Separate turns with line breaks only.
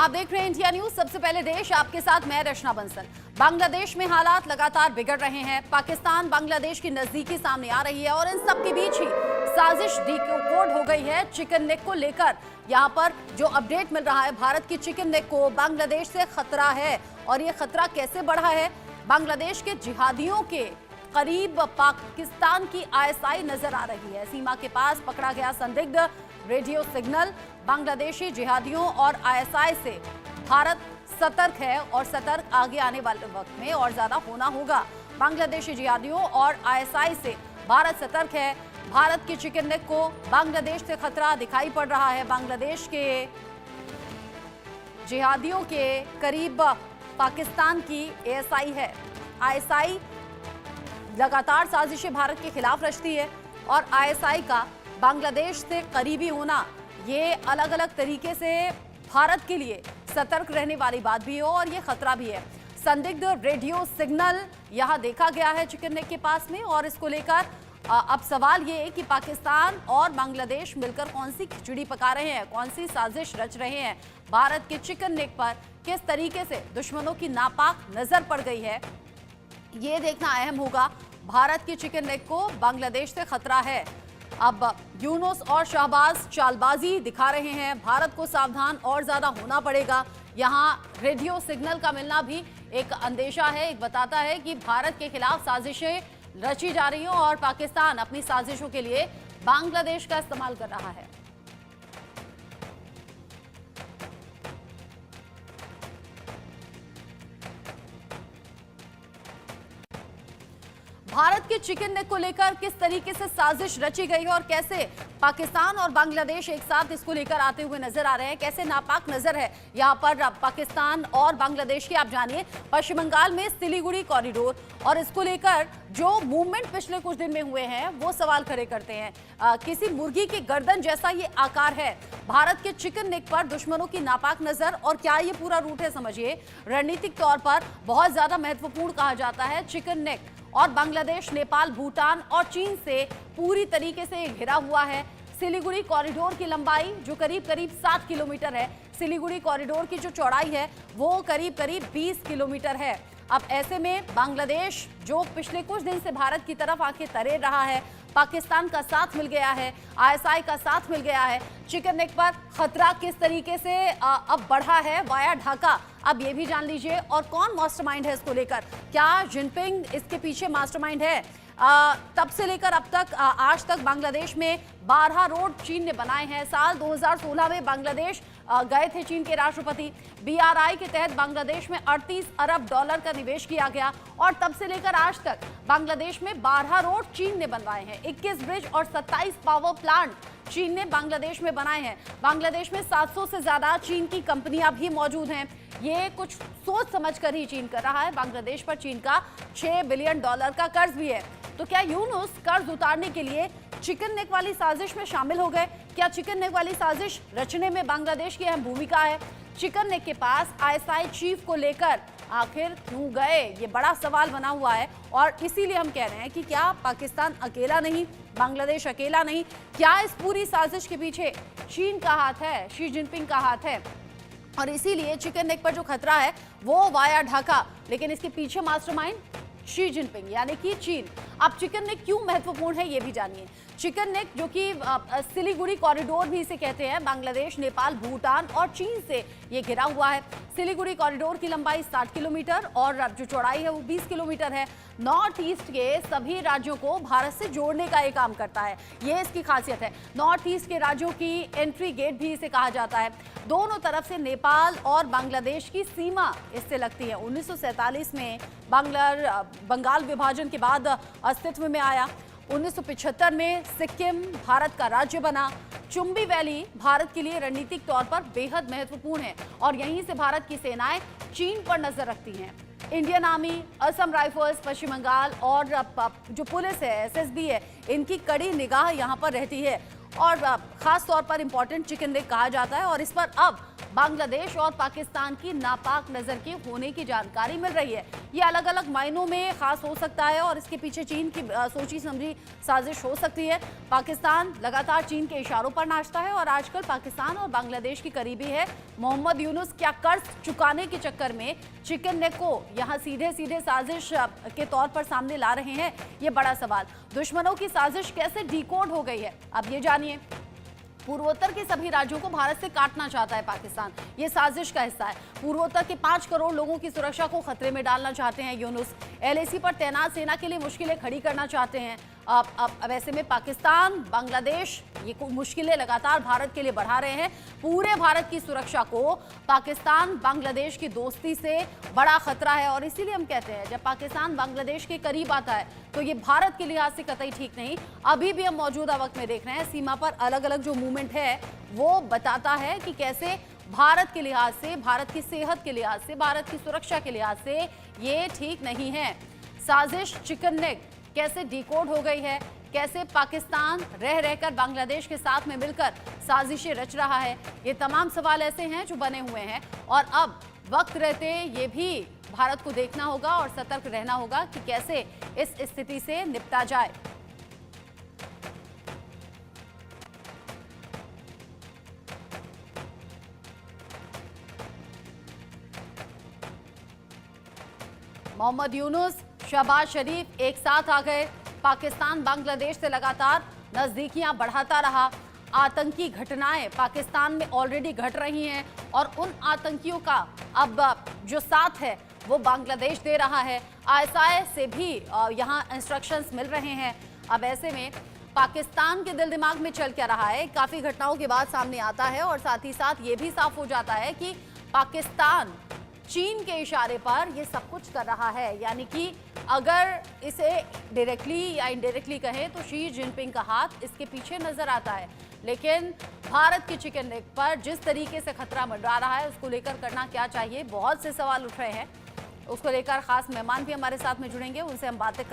आप देख रहे हैं इंडिया न्यूज। सबसे पहले देश, आपके साथ मैं रचना बंसल। बांग्लादेश में हालात लगातार बिगड़ रहे हैं। पाकिस्तान बांग्लादेश की नजदीकी सामने आ रही है और इन सब के बीच ही साजिश डिकोड हो गई है चिकन नेक को लेकर। यहाँ पर जो अपडेट मिल रहा है, भारत की चिकन नेक को बांग्लादेश से खतरा है। और ये खतरा कैसे बढ़ा है? बांग्लादेश के जिहादियों के करीब पाकिस्तान की आईएसआई नजर आ रही है। सीमा के पास पकड़ा गया संदिग्ध रेडियो सिग्नल। बांग्लादेशी जिहादियों और आईएसआई से भारत सतर्क है और सतर्क आगे आने वाले वक्त में और ज्यादा होना होगा। बांग्लादेशी जिहादियों और आईएसआई से भारत सतर्क है। भारत की चिकन नेक को बांग्लादेश से खतरा दिखाई पड़ रहा है। बांग्लादेश के जिहादियों के करीब पाकिस्तान की आईएसआई है। आईएसआई लगातार साजिशें भारत के खिलाफ रचती है और आईएसआई का बांग्लादेश से करीबी होना ये अलग अलग तरीके से भारत के लिए सतर्क रहने वाली बात भी है और ये खतरा भी है। संदिग्ध रेडियो सिग्नल यहां देखा गया है चिकन नेक के पास में और इसको लेकर अब सवाल ये है कि पाकिस्तान और बांग्लादेश मिलकर कौन सी खिचड़ी पका रहे हैं, कौन सी साजिश रच रहे हैं। भारत के चिकन नेक पर किस तरीके से दुश्मनों की नापाक नजर पड़ गई है, ये देखना अहम होगा। भारत की चिकन नेक को बांग्लादेश से खतरा है। अब यूनुस और शाहबाज चालबाजी दिखा रहे हैं। भारत को सावधान और ज्यादा होना पड़ेगा। यहाँ रेडियो सिग्नल का मिलना भी एक अंदेशा है, एक बताता है कि भारत के खिलाफ साजिशें रची जा रही हैं और पाकिस्तान अपनी साजिशों के लिए बांग्लादेश का इस्तेमाल कर रहा है। भारत के चिकन नेक को लेकर किस तरीके से साजिश रची गई है और कैसे पाकिस्तान और बांग्लादेश एक साथ इसको लेकर आते हुए नजर आ रहे हैं, कैसे नापाक नजर है यहाँ पर पाकिस्तान और बांग्लादेश की। आप जानिए, पश्चिम बंगाल में सिलीगुड़ी कॉरिडोर और इसको लेकर जो मूवमेंट पिछले कुछ दिन में हुए हैं वो सवाल खड़े करते हैं। किसी मुर्गी की गर्दन जैसा ये आकार है। भारत के चिकन नेक पर दुश्मनों की नापाक नजर और क्या ये पूरा रूट है, समझिए। रणनीतिक तौर पर बहुत ज्यादा महत्वपूर्ण कहा जाता है चिकन नेक और बांग्लादेश, नेपाल, भूटान और चीन से पूरी तरीके से घिरा हुआ है। सिलीगुड़ी कॉरिडोर की लंबाई जो करीब 7 किलोमीटर है, सिलीगुड़ी कॉरिडोर की जो चौड़ाई है वो करीब 20 किलोमीटर है। अब ऐसे में बांग्लादेश जो पिछले कुछ दिन से भारत की तरफ आंखें तरेर रहा है, पाकिस्तान का साथ मिल गया है, आईएसआई का साथ मिल गया है, चिकन नेक पर खतरा किस तरीके से अब बढ़ा है वाया ढाका, अब ये भी जान लीजिए। और कौन मास्टरमाइंड है इसको लेकर, क्या जिनपिंग इसके पीछे मास्टरमाइंड है? तब से लेकर अब तक आज तक बांग्लादेश में 12 रोड चीन ने बनाए हैं। साल 2016 में बांग्लादेश गए थे चीन के राष्ट्रपति। BRI के तहत बांग्लादेश में 38 अरब डॉलर का निवेश किया गया और तब से लेकर आज तक बांग्लादेश में 12 रोड चीन ने बनवाए हैं। 21 ब्रिज और 27 पावर प्लांट चीन ने बांग्लादेश में बनाए हैं। बांग्लादेश में 700 से ज्यादा चीन की कंपनियां भी मौजूद हैं। ये कुछ सोच समझ कर ही चीन कर रहा है। बांग्लादेश पर चीन का $6 बिलियन का कर्ज भी है। तो क्या यूनुस कर्ज उतारने के लिए चिकन नेक वाली साजिश में शामिल हो गए? क्या चिकन नेक वाली साजिश रचने में बांग्लादेश की अहम भूमिका है? चिकन नेक के पास आईएसआई चीफ को लेकर आखिर क्यों गए, ये बड़ा सवाल बना हुआ है। और इसीलिए हम कह रहे हैं कि क्या पाकिस्तान अकेला नहीं, बांग्लादेश अकेला नहीं, क्या इस पूरी साजिश के पीछे चीन का हाथ है, शी जिनपिंग का हाथ है? और इसीलिए चिकन नेक पर जो खतरा है वो वाया ढाका, लेकिन इसके पीछे मास्टरमाइंड शी जिनपिंग यानी कि चीन। अब चिकन नेक क्यों महत्वपूर्ण है ये भी जानिए। चिकन नेक जो कि सिलीगुड़ी कॉरिडोर भी इसे कहते हैं, बांग्लादेश, नेपाल, भूटान और चीन से ये घिरा हुआ है। सिलीगुड़ी कॉरिडोर की लंबाई 60 किलोमीटर और जो चौड़ाई है वो 20 किलोमीटर है। नॉर्थ ईस्ट के सभी राज्यों को भारत से जोड़ने का ये काम करता है, ये इसकी खासियत है। नॉर्थ ईस्ट के राज्यों की एंट्री गेट भी इसे कहा जाता है। दोनों तरफ से नेपाल और बांग्लादेश की सीमा इससे लगती है। 1947 में बंगाल विभाजन के बाद अस्तित्व में आया। 1975 में सिक्किम भारत का राज्य बना। चुंबी वैली भारत के लिए रणनीतिक तौर पर बेहद महत्वपूर्ण है और यहीं से भारत की सेनाएं चीन पर नजर रखती हैं। इंडियन आर्मी, असम राइफल्स, पश्चिम बंगाल और जो पुलिस है, SSB है, इनकी कड़ी निगाह यहाँ पर रहती है और खास तौर पर इंपॉर्टेंट चिकन नेक कहा जाता है और इस पर अब बांग्लादेश और पाकिस्तान की नापाक नजर की होने की जानकारी मिल रही है। ये अलग अलग मायनों में खास हो सकता है और इसके पीछे चीन की सोची समझी साजिश हो सकती है। पाकिस्तान लगातार चीन के इशारों पर नाचता है और आजकल पाकिस्तान और बांग्लादेश की करीबी है मोहम्मद यूनुस क्या कर्ज चुकाने के चक्कर में चिकन नेक को यहां सीधे सीधे साजिश के तौर पर सामने ला रहे हैं, ये बड़ा सवाल। दुश्मनों की साजिश कैसे डिकोड हो गई है, अब ये जानिए। पूर्वोत्तर के सभी राज्यों को भारत से काटना चाहता है पाकिस्तान, ये साजिश का हिस्सा है। पूर्वोत्तर के 5 करोड़ लोगों की सुरक्षा को खतरे में डालना चाहते हैं यूनुस। एलएसी पर तैनात सेना के लिए मुश्किलें खड़ी करना चाहते हैं। अब ऐसे में पाकिस्तान, बांग्लादेश ये मुश्किलें लगातार भारत के लिए बढ़ा रहे हैं। पूरे भारत की सुरक्षा को पाकिस्तान बांग्लादेश की दोस्ती से बड़ा खतरा है और इसीलिए हम कहते हैं जब पाकिस्तान बांग्लादेश के करीब आता है तो ये भारत के लिहाज से कतई ठीक नहीं। अभी भी हम मौजूदा वक्त में देख रहे हैं सीमा पर अलग अलग जो मूवमेंट है वो बताता है कि कैसे भारत के लिहाज से, भारत की सेहत के लिहाज से, भारत की सुरक्षा के लिहाज से ये ठीक नहीं है। साजिश चिकन नेक कैसे डिकोड हो गई है, कैसे पाकिस्तान रह रहकर बांग्लादेश के साथ में मिलकर साजिशें रच रहा है, ये तमाम सवाल ऐसे हैं जो बने हुए हैं और अब वक्त रहते ये भी भारत को देखना होगा और सतर्क रहना होगा कि कैसे इस स्थिति से निपटा जाए। मोहम्मद यूनुस, शहबाज शरीफ एक साथ आ गए। पाकिस्तान बांग्लादेश से लगातार नजदीकियां बढ़ाता रहा। आतंकी घटनाएं पाकिस्तान में ऑलरेडी घट रही हैं और उन आतंकियों का अब जो साथ है वो बांग्लादेश दे रहा है। आईएसआई से भी यहां इंस्ट्रक्शंस मिल रहे हैं। अब ऐसे में पाकिस्तान के दिल दिमाग में चल क्या रहा है काफी घटनाओं के बाद सामने आता है और साथ ही साथ ये भी साफ हो जाता है कि पाकिस्तान चीन के इशारे पर ये सब कुछ कर रहा है। यानी कि अगर इसे डायरेक्टली या इनडायरेक्टली कहें तो शी जिनपिंग का हाथ इसके पीछे नजर आता है। लेकिन भारत की चिकन नेक पर जिस तरीके से खतरा मंडरा रहा है उसको लेकर करना क्या चाहिए, बहुत से सवाल उठ रहे हैं। उसको लेकर खास मेहमान भी हमारे साथ में जुड़ेंगे, उनसे हम बातें कर